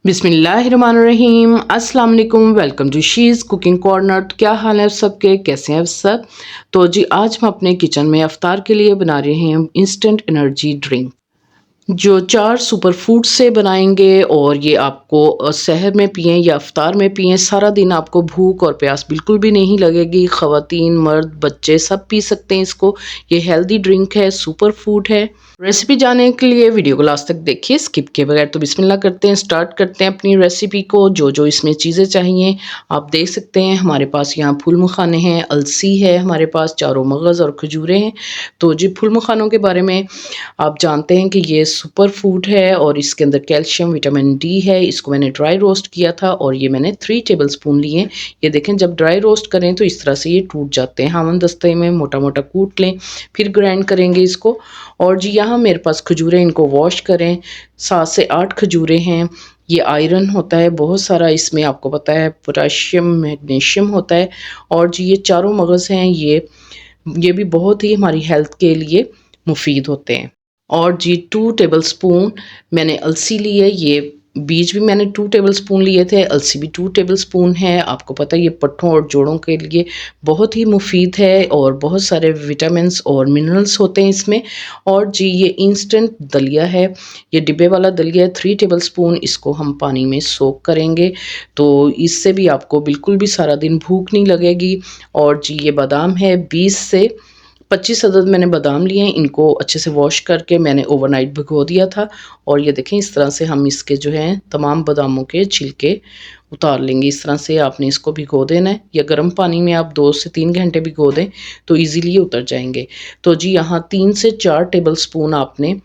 बिस्मिल्लाहिर्रहमानिर्रहीम। अस्सलाम वालेकुम। Welcome to She's Cooking Corner. तो क्या हाल है सबके, कैसे हैं सब? तो जी आज हम अपने किचन में अफ्तार के लिए बना रहे हैं इंस्टेंट एनर्जी ड्रिंक, जो 4 सुपर फूड से बनाएंगे और ये आपको सहर में पिएं या अफ्तार में पिएं, सारा दिन आपको भूख और प्यास बिल्कुल भी नहीं लगेगी। ख़वातीन, मर्द, बच्चे सब पी सकते हैं इसको। ये हेल्दी ड्रिंक है, सुपर फूड है। रेसिपी जानने के लिए वीडियो को लास्ट तक देखिए स्किप किए बगैर। तो बिस्मिल्लाह करते हैं, स्टार्ट करते हैं अपनी रेसिपी को। जो जो इसमें चीज़ें चाहिए आप देख सकते हैं। हमारे पास यहाँ फूल मखाने हैं, अलसी है, हमारे पास चारों मगज़ और खजूरें हैं। तो जी फूल मखानों के बारे में आप जानते हैं कि ये सुपर फूड है और इसके अंदर कैल्शियम, विटामिन डी है। इसको मैंने ड्राई रोस्ट किया था और ये मैंने 3 टेबल स्पून लिए। ये देखें, जब ड्राई रोस्ट करें तो इस तरह से ये टूट जाते हैं। हामन दस्ते में मोटा मोटा कूट लें, फिर ग्राइंड करेंगे इसको। और जी यहाँ मेरे पास खजूरें, इनको वॉश करें। 7 से 8 खजूरें हैं। ये आयरन होता है बहुत सारा इसमें, आपको पता है, पोटाशियम, मैग्नीशियम होता है। और जी ये चारों मगज़ हैं, ये भी बहुत ही हमारी हेल्थ के लिए मुफीद होते हैं। और जी 2 टेबल स्पून मैंने अलसी ली है। ये बीज भी मैंने 2 टेबल स्पून लिए थे, अलसी भी 2 टेबल स्पून है। आपको पता है ये पट्ठों और जोड़ों के लिए बहुत ही मुफीद है और बहुत सारे विटामिन्स और मिनरल्स होते हैं इसमें। और जी ये इंस्टेंट दलिया है, ये डिब्बे वाला दलिया है, 3 टेबल स्पून। इसको हम पानी में सोक करेंगे तो इससे भी आपको बिल्कुल भी सारा दिन भूख नहीं लगेगी। और जी ये बादाम है, 20 से 25 अदद मैंने बादाम लिए हैं। इनको अच्छे से वॉश करके मैंने ओवरनाइट भिगो दिया था। और ये देखें, इस तरह से हम इसके जो हैं तमाम बादामों के छिलके उतार लेंगे। इस तरह से आपने इसको भिगो देना है, या गर्म पानी में आप 2 से 3 घंटे भिगो दें तो ईज़िली ये उतर जाएंगे। तो जी यहाँ 3 से 4 टेबल स्पून आपने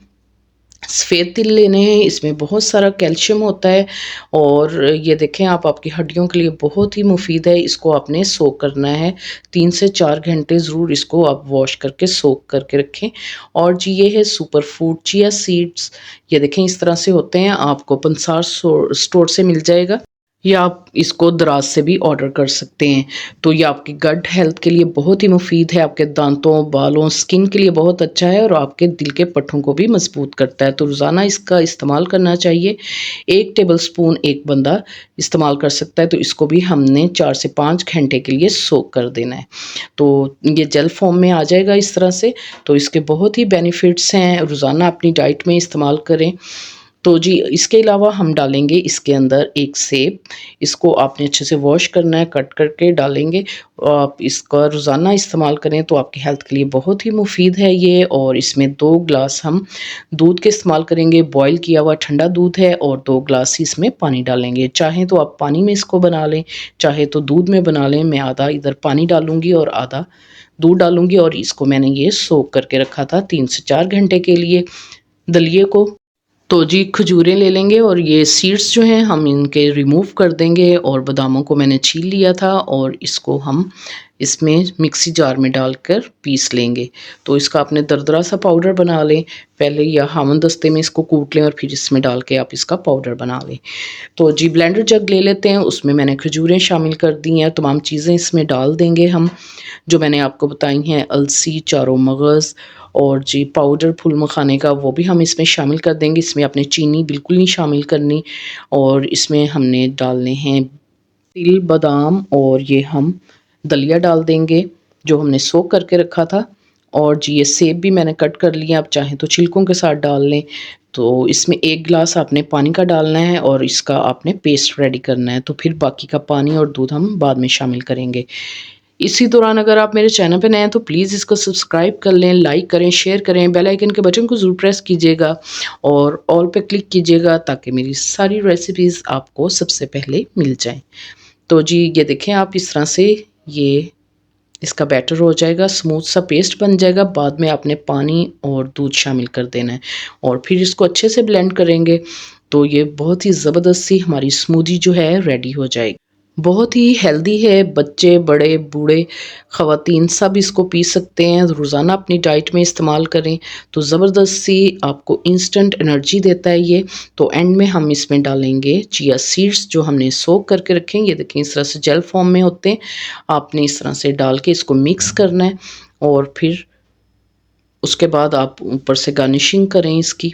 सफ़ेद तिल लेने हैं। इसमें बहुत सारा कैल्शियम होता है और ये देखें, आप आपकी हड्डियों के लिए बहुत ही मुफीद है। इसको आपने सोक करना है 3 से 4 घंटे, ज़रूर इसको आप वॉश करके सोक करके रखें। और जी ये है सुपर फूड चिया सीड्स। ये देखें इस तरह से होते हैं, आपको पंसार स्टोर से मिल जाएगा या आप इसको दराज से भी ऑर्डर कर सकते हैं। तो ये आपकी गट हेल्थ के लिए बहुत ही मुफीद है, आपके दांतों, बालों, स्किन के लिए बहुत अच्छा है और आपके दिल के पट्ठों को भी मजबूत करता है। तो रोज़ाना इसका इस्तेमाल करना चाहिए। 1 टेबल स्पून एक बंदा इस्तेमाल कर सकता है। तो इसको भी हमने 4 से 5 घंटे के लिए सोक कर देना है। तो ये जेल फॉर्म में आ जाएगा इस तरह से। तो इसके बहुत ही बेनिफिट्स हैं, रोज़ाना अपनी डाइट में इस्तेमाल करें। तो जी इसके अलावा हम डालेंगे इसके अंदर एक सेब। इसको आपने अच्छे से वॉश करना है, कट करके डालेंगे। आप इसका रोज़ाना इस्तेमाल करें तो आपकी हेल्थ के लिए बहुत ही मुफीद है ये। और इसमें 2 ग्लास हम दूध के इस्तेमाल करेंगे, बॉयल किया हुआ ठंडा दूध है, और 2 ग्लास ही इसमें पानी डालेंगे। चाहें तो आप पानी में इसको बना लें, चाहे तो दूध में बना लें। मैं आधा इधर पानी डालूँगी और आधा दूध डालूँगी। और इसको मैंने ये सोक करके रखा था 3 से 4 घंटे के लिए दलिए को। तो जी खजूरें ले लेंगे और ये सीड्स जो हैं हम इनके रिमूव कर देंगे। और बादामों को मैंने छील लिया था और इसको हम इसमें मिक्सी जार में डालकर पीस लेंगे। तो इसका आपने दरदरा सा पाउडर बना लें पहले, या हामन दस्ते में इसको कूट लें और फिर इसमें डाल के आप इसका पाउडर बना लें। तो जी ब्लेंडर जग ले लेते हैं, उसमें मैंने खजूरें शामिल कर दी हैं। तमाम चीज़ें इसमें डाल देंगे हम, जो मैंने आपको बताई हैं, अलसी, चारों मगज़ और जी पाउडर फूल मखाने का, वो भी हम इसमें शामिल कर देंगे। इसमें आपने चीनी बिल्कुल नहीं शामिल करनी। और इसमें हमने डालने हैं तिल, बादाम, और ये हम दलिया डाल देंगे जो हमने सोक करके रखा था। और जी ये सेब भी मैंने कट कर लिया, आप चाहें तो छिलकों के साथ डाल लें। तो इसमें 1 गिलास आपने पानी का डालना है और इसका आपने पेस्ट रेडी करना है। तो फिर बाकी का पानी और दूध हम बाद में शामिल करेंगे। इसी दौरान अगर आप मेरे चैनल पे नए हैं तो प्लीज़ इसको सब्सक्राइब कर लें, लाइक करें, शेयर करें, बेल आइकन के बटन को ज़रूर प्रेस कीजिएगा और ऑल पे क्लिक कीजिएगा ताकि मेरी सारी रेसिपीज़ आपको सबसे पहले मिल जाएं। तो जी ये देखें, आप इस तरह से ये इसका बैटर हो जाएगा, स्मूथ सा पेस्ट बन जाएगा। बाद में आपने पानी और दूध शामिल कर देना है और फिर इसको अच्छे से ब्लेंड करेंगे। तो ये बहुत ही ज़बरदस्त सी हमारी स्मूदी जो है रेडी हो जाएगी। बहुत ही हेल्दी है, बच्चे, बड़े, बूढ़े, ख़वातीन सब इसको पी सकते हैं। रोज़ाना अपनी डाइट में इस्तेमाल करें तो ज़बरदस्त सी आपको इंस्टेंट एनर्जी देता है ये। तो एंड में हम इसमें डालेंगे चिया सीड्स जो हमने सोक करके रखे हैं। ये देखें इस तरह से जेल फॉर्म में होते हैं। आपने इस तरह से डाल के इसको मिक्स करना है और फिर उसके बाद आप ऊपर से गार्निशिंग करें इसकी।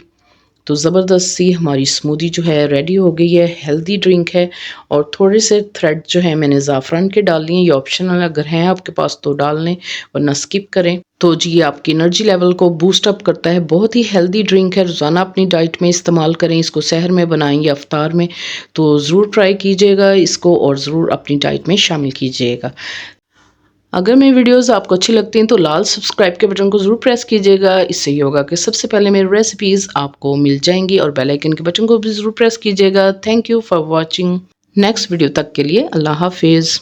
तो ज़बरदस्त सी हमारी स्मूदी जो है रेडी हो गई है। हेल्दी ड्रिंक है और थोड़े से थ्रेड जो है मैंने ज़ाफ़रान के डाल लिए। ये ऑप्शनल, अगर हैं आपके पास तो डाल लें वरना स्किप करें। तो जी ये आपकी एनर्जी लेवल को बूस्ट अप करता है। बहुत ही हेल्दी ड्रिंक है, रोज़ाना अपनी डाइट में इस्तेमाल करें। इसको सहर में बनाएं या इफ्तार में, तो ज़रूर ट्राई कीजिएगा इसको और ज़रूर अपनी डाइट में शामिल कीजिएगा। अगर मेरी वीडियोस आपको अच्छी लगती हैं तो लाल सब्सक्राइब के बटन को ज़रूर प्रेस कीजिएगा। इससे ये होगा कि सबसे पहले मेरी रेसिपीज़ आपको मिल जाएंगी और बेल आइकन के बटन को भी ज़रूर प्रेस कीजिएगा। Thank you for watching. Next video तक के लिए अल्लाह हाफिज़।